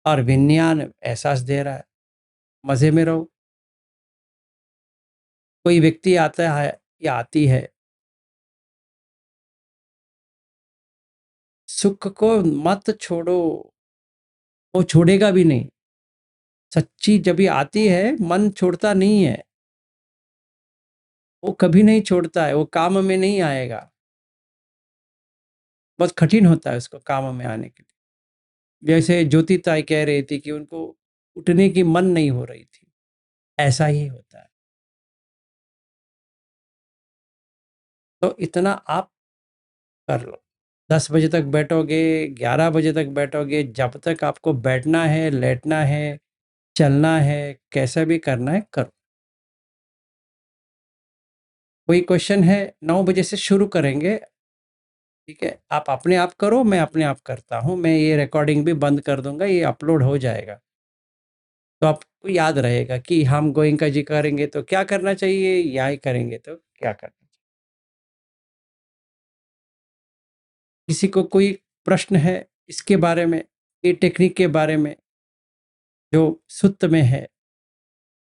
और विज्ञान एहसास दे रहा है, मजे में रहो। कोई व्यक्ति आता है या आती है, सुख को मत छोड़ो, वो छोड़ेगा भी नहीं। सच्ची जब भी आती है, मन छोड़ता नहीं है, वो कभी नहीं छोड़ता है, वो काम में नहीं आएगा। बहुत कठिन होता है उसको काम में आने के लिए। जैसे ज्योति ताई कह रही थी कि उनको उठने की मन नहीं हो रही थी, ऐसा ही होता है। तो इतना आप कर लो। 10 बजे तक बैठोगे, 11 बजे तक बैठोगे, जब तक आपको बैठना है, लेटना है, चलना है, कैसा भी करना है, करो। कोई क्वेश्चन है, 9 बजे से शुरू करेंगे। ठीक है, आप अपने आप करो, मैं अपने आप करता हूँ। मैं ये रिकॉर्डिंग भी बंद कर दूंगा, ये अपलोड हो जाएगा, तो आपको याद रहेगा कि हम गोयंका जी करेंगे तो क्या करना चाहिए, या ही करेंगे तो क्या करना चाहिए। किसी को कोई प्रश्न है इसके बारे में, ये टेक्निक के बारे में जो सुत्त में है,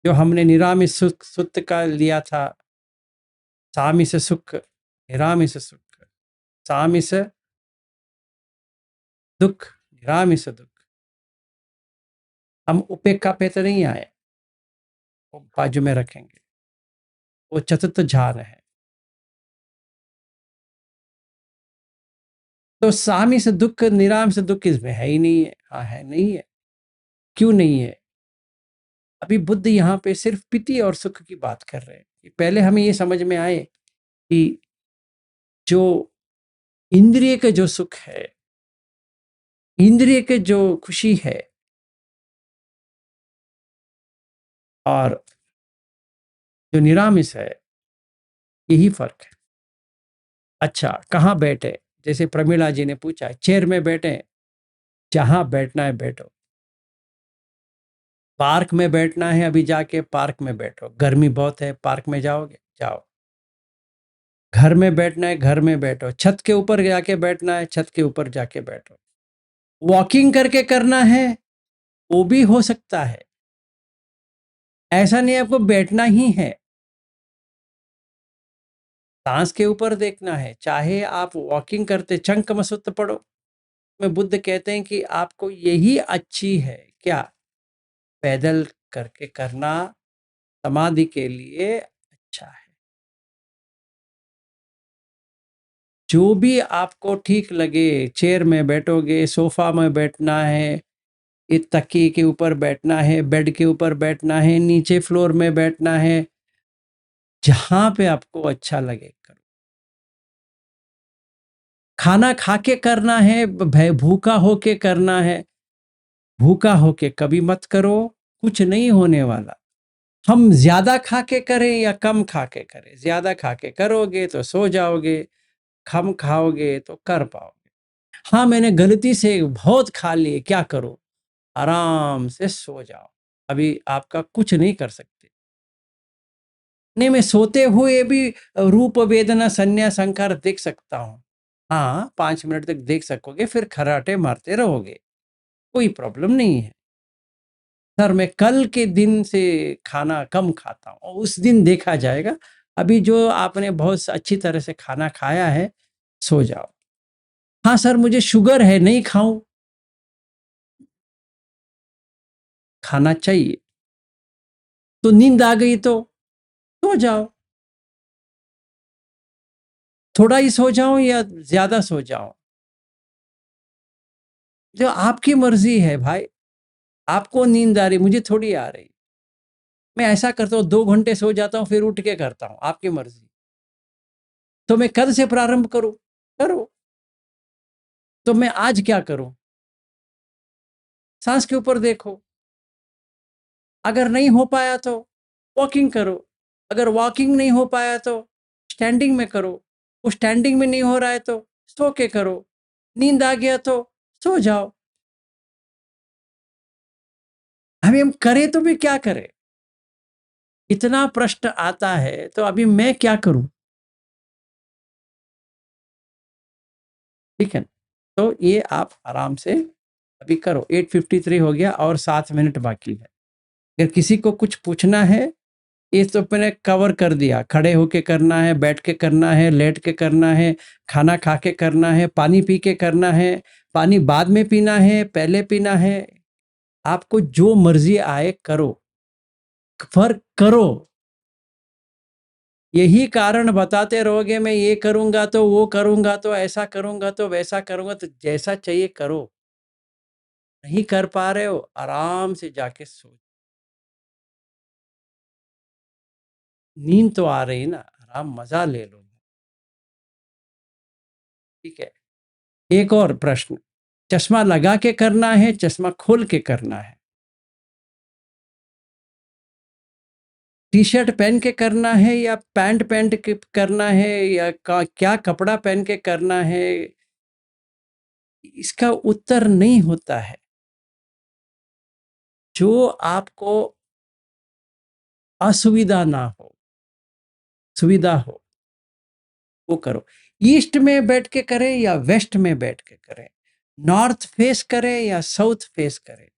जो हमने निरामिस सुख सुत्त का लिया था, सामिस सुख, निरामिस सुख, सामिस दुख, निरामिस दुख। हम उपेक्षा पे तो नहीं आए, वो बाजू में रखेंगे, वो चतुर्थ ध्यान है। तो सामिस दुख, निरामिस दुख इसमें है ही नहीं है। हाँ है, नहीं है। क्यों नहीं है? अभी बुद्ध यहाँ पे सिर्फ पीति और सुख की बात कर रहे हैं। पहले हमें ये समझ में आए कि जो इंद्रिय के जो सुख है, इंद्रिय के जो खुशी है, और जो निरामिस है, यही फर्क है। अच्छा, कहाँ बैठे? जैसे प्रमीला जी ने पूछा, चेयर में बैठे, जहां बैठना है बैठो। पार्क में बैठना है, अभी जाके पार्क में बैठो। गर्मी बहुत है, पार्क में जाओगे, जाओ। घर में बैठना है, घर में बैठो। छत के ऊपर जाके बैठना है, छत के ऊपर जाके बैठो। वॉकिंग करके करना है, वो भी हो सकता है। ऐसा नहीं आपको बैठना ही है। सांस के ऊपर देखना है, चाहे आप वॉकिंग करते चंकम सुत्त पढ़ो। में बुद्ध कहते हैं कि आपको यही अच्छी है, क्या? पैदल करके करना समाधि के लिए अच्छा है। जो भी आपको ठीक लगे, चेयर में बैठोगे, सोफा में बैठना है, इस तकिए के ऊपर बैठना है, बेड के ऊपर बैठना है, नीचे फ्लोर में बैठना है, जहां पे आपको अच्छा लगे करो। खाना खा के करना है, भूखा होके करना है, भूखा होके कभी मत करो, कुछ नहीं होने वाला। हम ज्यादा खा के करें या कम खा के करें, ज्यादा खा के करोगे तो सो जाओगे, कम खाओगे तो कर पाओगे। हाँ, मैंने गलती से बहुत खा लिए, क्या करो, आराम से सो जाओ, अभी आपका कुछ नहीं कर सकते। नहीं, मैं सोते हुए भी रूप वेदना संन्यास संकार देख सकता हूँ। हाँ, 5 मिनट तक देख सकोगे, फिर खर्राटे मारते रहोगे, कोई प्रॉब्लम नहीं है। सर, मैं कल के दिन से खाना कम खाता हूँ, उस दिन देखा जाएगा। अभी जो आपने बहुत अच्छी तरह से खाना खाया है, सो जाओ। हाँ सर, मुझे शुगर है, नहीं खाऊं, खाना चाहिए। तो नींद आ गई तो सो जाओ, थोड़ा ही सो जाओ या ज्यादा सो जाओ, जो आपकी मर्जी है भाई। आपको नींद आ रही, मुझे थोड़ी आ रही। मैं ऐसा करता हूँ, 2 घंटे सो जाता हूँ, फिर उठ के करता हूँ, आपकी मर्जी। तो मैं कल से प्रारंभ करूं, करो। तो मैं आज क्या करूं, सांस के ऊपर देखो। अगर नहीं हो पाया तो वॉकिंग करो, अगर वॉकिंग नहीं हो पाया तो स्टैंडिंग में करो, वो स्टैंडिंग में नहीं हो रहा है तो सो के करो, नींद आ गया तो सो जाओ। हम करें तो भी क्या करें, इतना प्रश्न आता है, तो अभी मैं क्या करूं। ठीक है, तो ये आप आराम से अभी करो। 8:53 हो गया और 7 मिनट बाकी है। अगर किसी को कुछ पूछना है, ये तो मैंने कवर कर दिया। खड़े होके करना है, बैठ के करना है, लेट के करना है, खाना खा के करना है, पानी पी के करना है, पानी बाद में पीना है, पहले पीना है, आपको जो मर्जी आए करो, पर करो। यही कारण बताते रहोगे, मैं ये करूंगा तो वो करूंगा तो ऐसा करूंगा तो वैसा करूंगा, तो जैसा चाहिए करो। नहीं कर पा रहे हो, आराम से जाके सो। नींद तो आ रही ना, आराम मजा ले लो। ठीक है, एक और प्रश्न, चश्मा लगा के करना है, चश्मा खोल के करना है, टी शर्ट पहन के करना है या पैंट पहन के करना है, या क्या कपड़ा पहन के करना है, इसका उत्तर नहीं होता है। जो आपको असुविधा ना हो, सुविधा हो, वो करो। ईस्ट में बैठ के करें या वेस्ट में बैठ के करें, नॉर्थ फेस करें या साउथ फेस करें,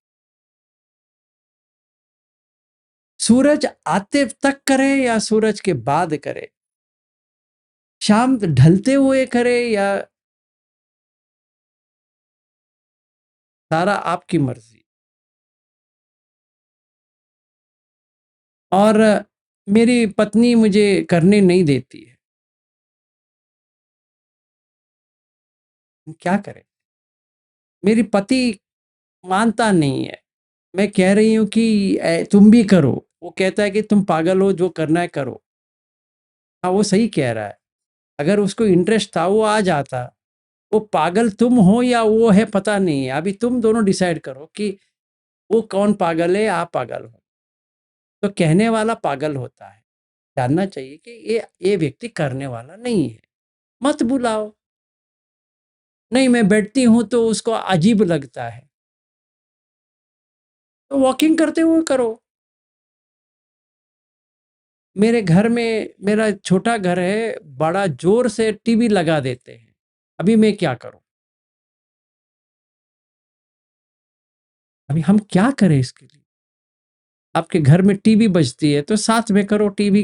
सूरज आते तक करें या सूरज के बाद करें, शाम ढलते हुए करें या, सारा आपकी मर्जी। और मेरी पत्नी मुझे करने नहीं देती है, क्या करें। मेरी पति मानता नहीं है, मैं कह रही हूं कि तुम भी करो, वो कहता है कि तुम पागल हो, जो करना है करो। हाँ, वो सही कह रहा है, अगर उसको इंटरेस्ट था वो आ जाता। वो पागल तुम हो या वो है पता नहीं है, अभी तुम दोनों डिसाइड करो कि वो कौन पागल है, आप पागल हो। तो कहने वाला पागल होता है, जानना चाहिए कि ये व्यक्ति करने वाला नहीं है, मत बुलाओ। नहीं, मैं बैठती हूं तो उसको अजीब लगता है, तो वॉकिंग करते हुए करो। मेरे घर में, मेरा छोटा घर है, बड़ा जोर से टीवी लगा देते हैं, अभी मैं क्या करूं। अभी हम क्या करें इसके लिए। आपके घर में टीवी बजती है तो साथ में करो, टीवी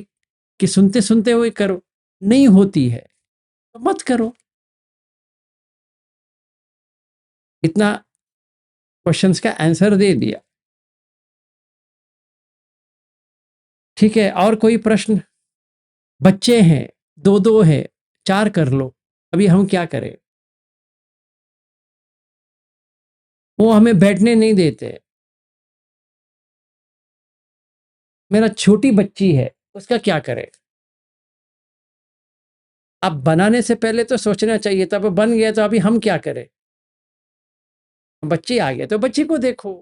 की सुनते सुनते हुए करो। नहीं होती है तो मत करो। इतना क्वेश्चंस का आंसर दे दिया। ठीक है, और कोई प्रश्न। बच्चे हैं, 2-2 है, 4 कर लो। अभी हम क्या करें। वो हमें बैठने नहीं देते। मेरा छोटी बच्ची है, उसका क्या करें? अब बनाने से पहले तो सोचना चाहिए था, अब बन गया तो अभी हम क्या करें? बच्ची आ गया तो बच्ची को देखो,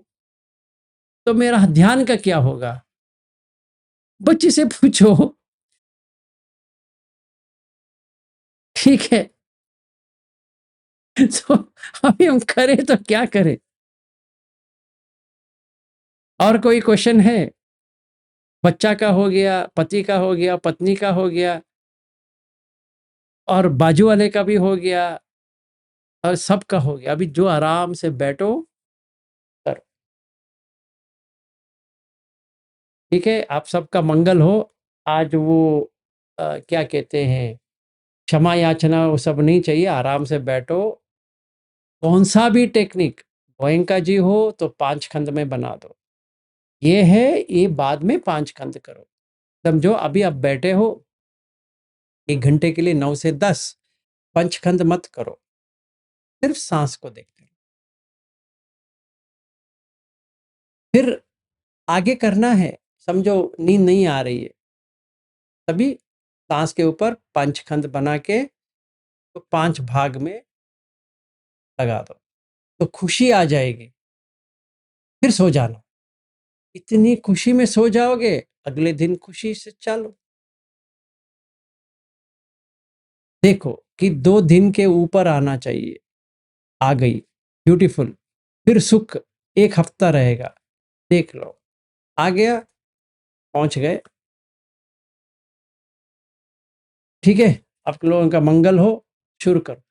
तो मेरा ध्यान का क्या होगा? बच्ची से पूछो, ठीक है? तो अभी हम करें तो क्या करें? और कोई क्वेश्चन है? बच्चा का हो गया, पति का हो गया, पत्नी का हो गया, और बाजू वाले का भी हो गया, और सबका हो गया। अभी जो आराम से बैठो, करो। ठीक है, आप सबका मंगल हो। आज वो क्या कहते हैं, क्षमा याचना वो सब नहीं चाहिए, आराम से बैठो। कौन सा भी टेक्निक, गोयंका जी हो तो 5 खंड में बना दो, ये है, ये बाद में 5 खंड करो। समझो अभी आप बैठे हो 1 घंटे के लिए 9 से 10 पंचखंड मत करो, सिर्फ सांस को देखते रहो। फिर आगे करना है, समझो नींद नहीं आ रही है, तभी सांस के ऊपर पंचखंड बना के तो 5 भाग में लगा दो, तो खुशी आ जाएगी। फिर सो जाना, इतनी खुशी में सो जाओगे, अगले दिन खुशी से चलो। देखो कि 2 दिन के ऊपर आना चाहिए, आ गई, ब्यूटीफुल। फिर सुख 1 हफ्ता रहेगा, देख लो आ गया, पहुंच गए। ठीक है, आप लोगों का मंगल हो, शुरू करो।